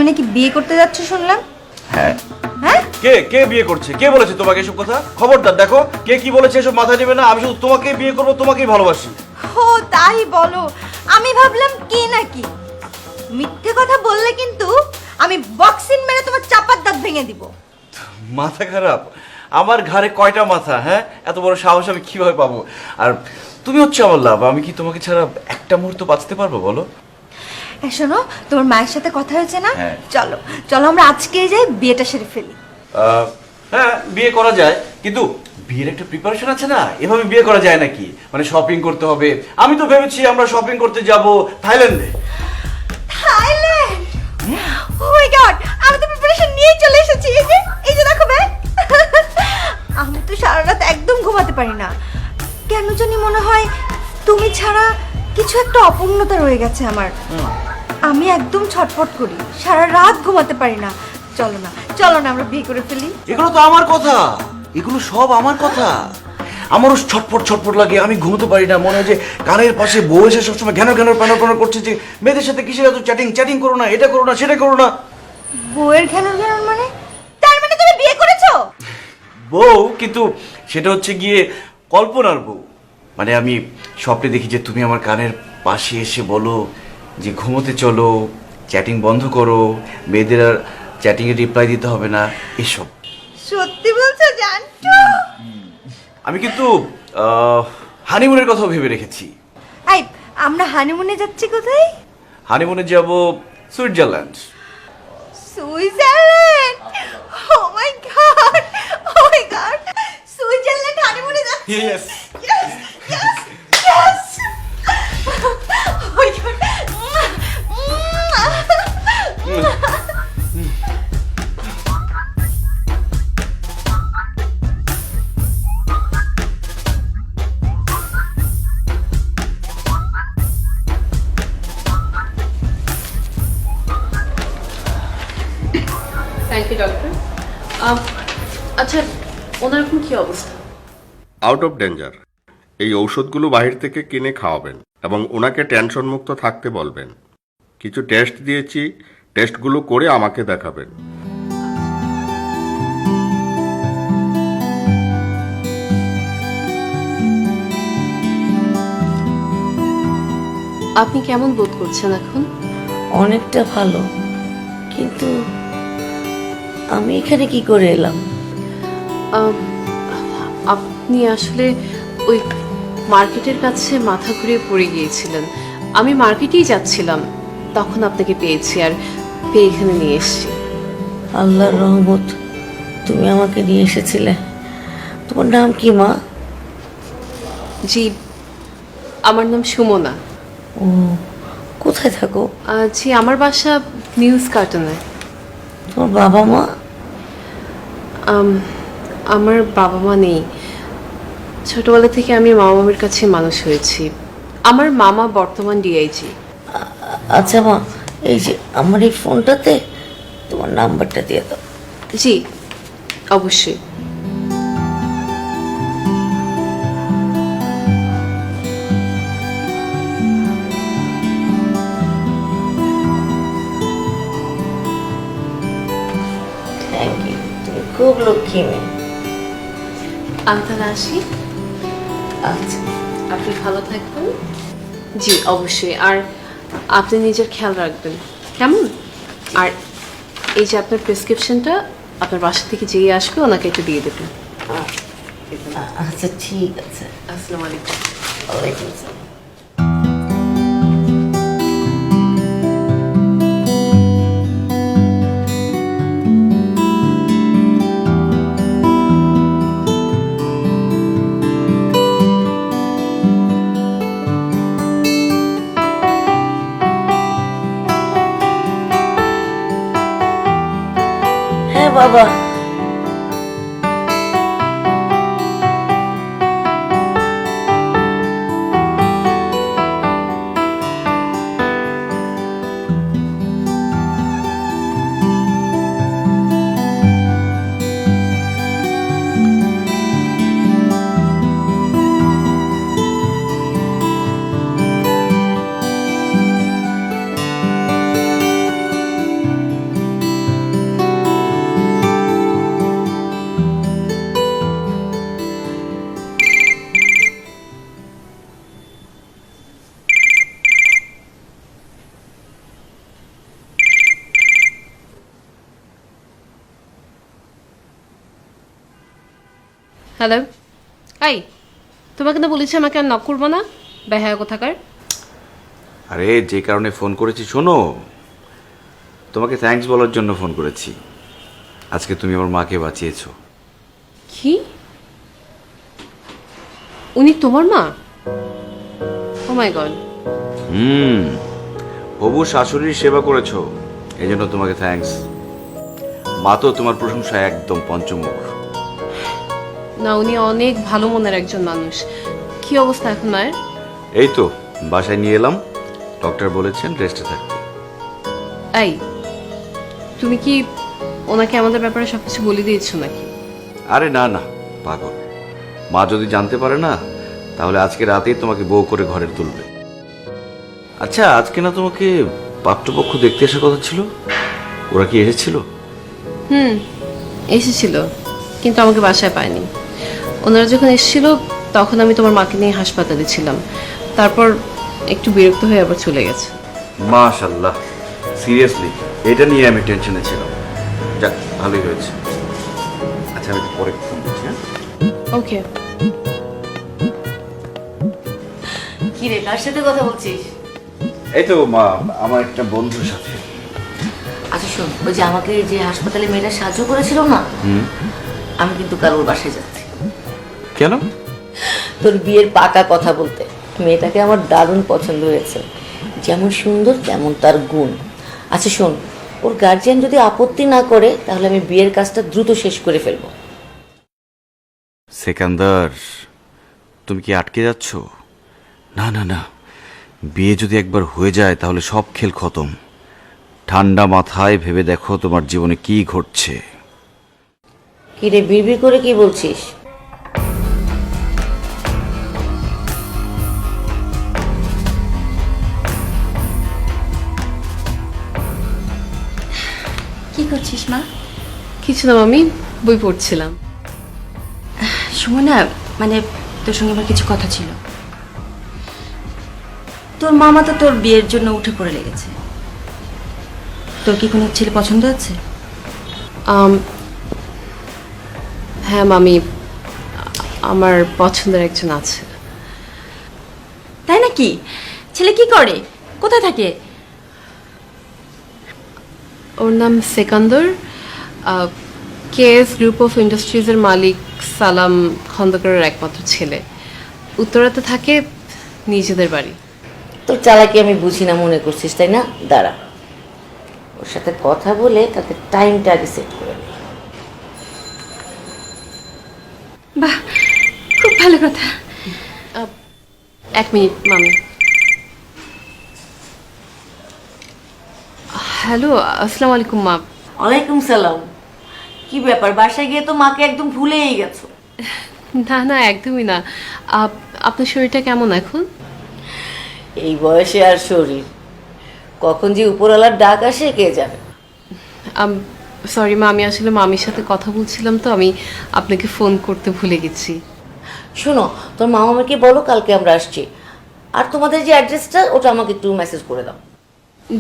নাকি বিয়ে করতে যাচ্ছ শুনলাম। হ্যাঁ। হ্যাঁ, কে কে বিয়ে করছে? কে বলেছে তোমাকে এসব কথা? খবরদার, দেখো কে কি বলেছে এসব মাথায় নেবে না। আমি শুধু তোমাকেই বিয়ে করবো, তোমাকেই ভালোবাসি। ও তাই বলো? আমি ভাবলাম কে নাকি। মিথ্যে কথা বললে কিন্তু আমি বক্সিং মেরে তোমার চাপার দাঁত ভেঙে দিব। মাথা খারাপ? আমার ঘাড়ে কয়টা মাথা? হ্যাঁ, এত বড় সাহস আমি কিভাবে পাবো? আর তুমি হচ্ছে আমার লাভ, আমি কি তোমাকে ছাড়া একটা মুহূর্ত বাঁচতে পারবো বলো? শোনো, তোমার মায়ের সাথে কথা হয়েছে না? হ্যাঁ। চলো চলো আমরা আজকেই যাই, বিয়েটা সেরে ফেলি। হ্যাঁ, বিয়ে করা যায়, কিন্তু বিয়ের একটা প্রিপারেশন আছে না। এভাবে বিয়ে করা যায় নাকি? মানে শপিং করতে হবে। আমি তো ভেবেছি আমরা শপিং করতে যাব থাইল্যান্ডে। থাইল্যান্ড? ও মাই গড, আমি তো প্রিপারেশন নিয়ে চলে এসেছি। এই যে দেখো ব্যাগ। আমি তো সারা রাত একদম ঘুমাতে পারি না। কেন জানি মনে হয় তুমি ছাড়া কিছু একটা অপূর্ণতা রয়ে গেছে আমার। আমি একদম ছটফট করি, সারা রাত ঘুমাতে পারি না। চলো না চলো না আমরা বিয়ে করে ফেলি। এগুলো তো আমার কথা, এগুলো সব আমার কথা। আমারও ছটফট ছটফট লাগে, আমি ঘুমোতে পারি না। মনে হয় যে কানের পাশে বউ এসে সবসময় ঘ্যানো ঘ্যানো প্যানো প্যানো করছে যে মেয়েদের সাথে কিসের এত চ্যাটিং চ্যাটিং করো না, এটা করো না, সেটা করো না। বউয়ের ঘ্যানর ঘ্যানর মানে? তার মানে তুমি বিয়ে করেছো? বউ, কিন্তু সেটা হচ্ছে গিয়ে কল্পনার বউ। মানে আমি স্বপ্নে দেখি যে তুমি আমার কানের পাশে এসে বলো যে ঘুমোতে চলো, চ্যাটিং বন্ধ করো, মেয়েদের আর চ্যাটিংয়ে রিপ্লাই দিতে হবে না, এসব। সত্যি বলছো জানতো? আমি কিন্তু হানিমুনের কথাও ভেবে রেখেছি। এই, আমরা হানিমুনে যাচ্ছি কোথায়? হানিমুনে যাব Switzerland. Switzerland? Oh my God, oh my God, Switzerland হানিমুনে যাচ্ছি। Yes. Yes, yes, yes. Oh my God. Thank you doctor. আচ্ছা, ওনার এখন কি অবস্থা? Out of danger. এই ঔষধগুলো বাহির থেকে কিনে খাওয়াবেন এবং ওনাকে টেনশন মুক্ত থাকতে বলবেন। কিছু টেস্ট দিয়েছি, টেস্টগুলো করে আমাকে দেখাবেন। আপনি কেমন বোধ করছেন এখন? অনেকটা ভালো, কিন্তু আমি এখানে কি করে এলাম? আম, আপনি আসলে ওই মার্কেটের কাছে মাথা ঘুরিয়ে পড়ে গিয়েছিলেন। আমি মার্কেটেই যাচ্ছিলাম, তখন আপনাকে পেয়েছি আর পেয়ে এখানে নিয়ে এসেছি। আল্লাহর রহমত, তুমি আমাকে নিয়ে এসেছিলে। তোমার নাম কি মা? জি, আমার নাম সুমনা। ও, কোথায় থাকো? জি, আমার বাসা নিউজ কার্টনে। তোমার বাবা মা? আমার বাবা মা নেই। ছোটবেলা থেকে আমি মামা মামির কাছে মানুষ হয়েছি। আমার মামা বর্তমান ডিআইজি। আচ্ছা মা, এই যে আমার এই ফোনটাতে তোমার নাম্বারটা দিয়ে দাও। জি, অবশ্যই। থ্যাংক ইউ, তুমি খুব লক্ষ্মী মেয়ে। আমি তাহলে আসি। আচ্ছা, আপনি ভালো থাকবেন। জি অবশ্যই, আর আপনি নিজের খেয়াল রাখবেন, কেমন? আর এই যে আপনার প্রেসক্রিপশনটা আপনার বাসা থেকে যেয়ে আসবে, ওনাকে একটু দিয়ে দেবেন। আচ্ছা ঠিক আছে। আসসালামু আলাইকুম। ওয়ালাইকুম আসসালাম। হ্যাঁ বাবা, হ্যালো, এই তোমাকে না বলেছি আমাকে আর নক করবো না, বেহায়া কোথাকার। আরে যে কারণে ফোন করেছি শোনো, তোমাকে থ্যাঙ্কস বলার জন্য ফোন করেছি। আজকে তুমি আমার মাকে বাঁচিয়েছো। কি? উনি তোমার মা? ও মাই গড। হবু শাশুড়ির সেবা করেছো, এই জন্য তোমাকে থ্যাঙ্কস। মা তো তোমার প্রশংসা একদম পঞ্চমুখ। না, উনি অনেক ভালো মনের একজন মানুষ। কি অবস্থা এখন মায়ের? এই তো বাসায় নিয়ে এলাম, ডক্টর বলেছেন রেস্টে থাকতে। এই, তুমি কি ওনাকে আমাদের ব্যাপারে সবকিছু বলে দিয়েছো নাকি? আরে না না, পাগল। মা যদি জানতে পারে না, তাহলে আজকে রাতেই তোমাকে বউ করে ঘরে তুলবে। আচ্ছা, আজকে না তোমাকে পাত্রপক্ষ দেখতে আসার কথা ছিল, ওরা কি এসেছিল? এসেছিল, কিন্তু আমাকে বাসায় পায়নি। ওনারা যখন এসেছিল তখন আমি তোমার মাকে নিয়ে হাসপাতালে ছিলাম, তারপর একটু বিরক্ত হয়ে আবার চলে গেছে। মাশাল্লাহ, সিরিয়াসলি এটা নিয়ে আমি টেনশনে ছিলাম। যাক, ভালোই হয়েছে। আচ্ছা, আমি একটু পরে ফোন করছি। হ্যাঁ, ওকে। কি রে, কার সাথে কথা বলছিস? এই তো মা, আমার একটা বন্ধুর সাথে। আচ্ছা শোন, ওই যে আমাকে যে হাসপাতালে মেয়েটা সাহায্য করেছিল না, আমি কিন্তু কাল ওর বাসায় যাচ্ছি। কেন? তোর বিয়ের পাকা কথা বলতে। মেয়েটাকে আমার দারুণ পছন্দ হয়েছে, যেমন সুন্দর তেমন তার গুণ। আচ্ছা শোন, ওর গার্জিয়ান যদি আপত্তি না করে তাহলে আমি বিয়ের কাজটা দ্রুত শেষ করে ফেলবো। সেকান্দার, তুমি কি আটকে যাচ্ছ? না না না, বিয়ে যদি একবার হয়ে যায় তাহলে সব খেল খতম। ঠান্ডা মাথায় ভেবে দেখো তোমার জীবনে কি ঘটছে। কি রে, বিড়বিড় করে কি বলছিস? কি করছিস মা? কিছু না মামি, বই পড়ছিলাম। সুমনা, মানে তোর সঙ্গে আমার কিছু কথা ছিল। তোর মামা তো তোর বিয়ের জন্য উঠে পড়ে লেগেছে। তোর কি কোনো ছেলে পছন্দ আছে? হ্যাঁ মামি, আমার পছন্দের একজন আছে। তাই নাকি? ছেলে কি করে, কোথায় থাকে? ওর নাম সেকান্দর, কেএস গ্রুপ অফ ইন্ডাস্ট্রিজের মালিক সালাম খন্দকারের একমাত্র ছেলে। উত্তরাতে থাকে, নিজেদের বাড়ি। তোর চালাকি আমি বুঝি না মনে করছিস, তাই না? দাঁড়া, ওর সাথে কথা বলে তাকে টাইমটা আগে সেট করে নে। বাহ, খুব ভালো কথা। এক মিনিট মামি। হ্যালো, আসসালামু আলাইকুম মা। ওয়ালাইকুম সালাম। কি ব্যাপার, বাসায় গিয়ে তো মাকে একদম ভুলেই গেছো? না না, একদমই না। আপনার শরীরটা কেমন এখন? এই বয়সে আর শরীর, কখন যে উপরওয়ালার ডাক আসে কে জানে। সরি মা, আমি আসলে মামির সাথে কথা বলছিলাম তো, আমি আপনাকে ফোন করতে ভুলে গেছি। শোনো, তোর মামাকে বলো কালকে আমরা আসছি, আর তোমাদের যে অ্যাড্রেসটা ওটা আমাকে একটু মেসেজ করে দাও।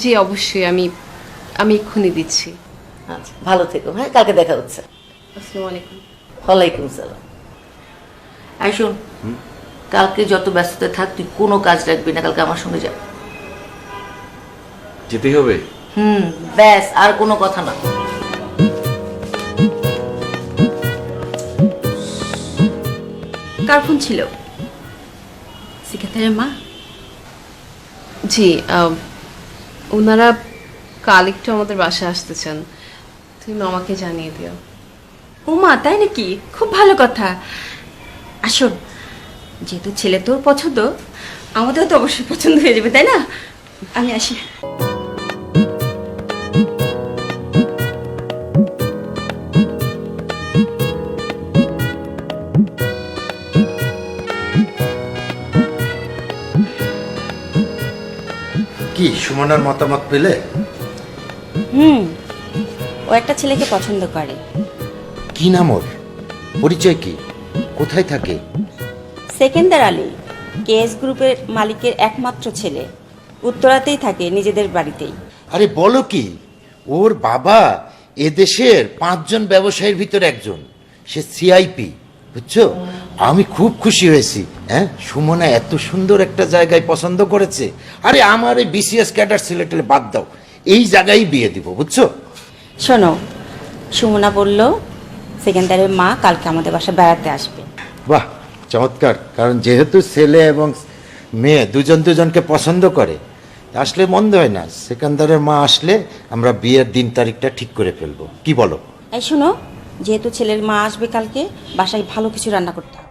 জি অবশ্যই, আমি এক্ষুনি দিচ্ছি। আচ্ছা, ভালো থেকো। হ্যাঁ, কালকে দেখা হচ্ছে। আসসালামু আলাইকুম। ওয়ালাইকুম সালাম। এই শোন, কালকে যত ব্যস্ততা থাক তুই কোনো কাজ রাখবি না, কালকে আমার সঙ্গে যা। যেতেই হবে? ব্যাস, আর কোনো কথা না। কার ফোন ছিল? সিকান্দারের মা? জি, ওনারা কাল একটু আমাদের বাসায় আসতে চান, তুমি মামাকে জানিয়ে দিও। ও মা, তাই নাকি? খুব ভালো কথা। আসুন, যেহেতু ছেলে তোর পছন্দ, আমাদেরও তো অবশ্যই পছন্দ হয়ে যাবে, তাই না? আমি আসি। কি সুমনার মতামত পেলে? ও একটা ছেলেকে পছন্দ করে। কি নাম ওর? পরিচয় কি? কোথায় থাকে? সেকেন্দার আলী, কেএস গ্রুপের মালিকের একমাত্র ছেলে। উত্তরাতেই থাকে, নিজেদের বাড়িতেই। আরে বলো কি, ওর বাবা এদেশের 5 জন ব্যবসায়ীর ভিতর একজন, সে সিআইপি। বুঝছো, আমি খুব খুশি হয়েছি। হ্যাঁ, সুমনা এত সুন্দর একটা জায়গায় পছন্দ করেছে। আরে আমার এই বিসিএস ক্যাডার ছেলেটেলে বাদ দাও, এই জায়গায় বিয়ে দিব, বুঝছো? শোনো, সুমনা বলল সেকেন্দারের মা কালকে আমাদের বাসায় বেড়াতে আসবে। বাহ, চমৎকার। কারণ যেহেতু ছেলে এবং মেয়ে দুজন দুজনকে পছন্দ করে, আসলে মন্দ হয় না। সেকেন্দারের মা আসলে আমরা বিয়ের দিন তারিখটা ঠিক করে ফেলবো, কি বলো? এই শোনো, যেহেতু ছেলের মা আসবে কালকে, বাসায় ভালো কিছু রান্না করতে হবে।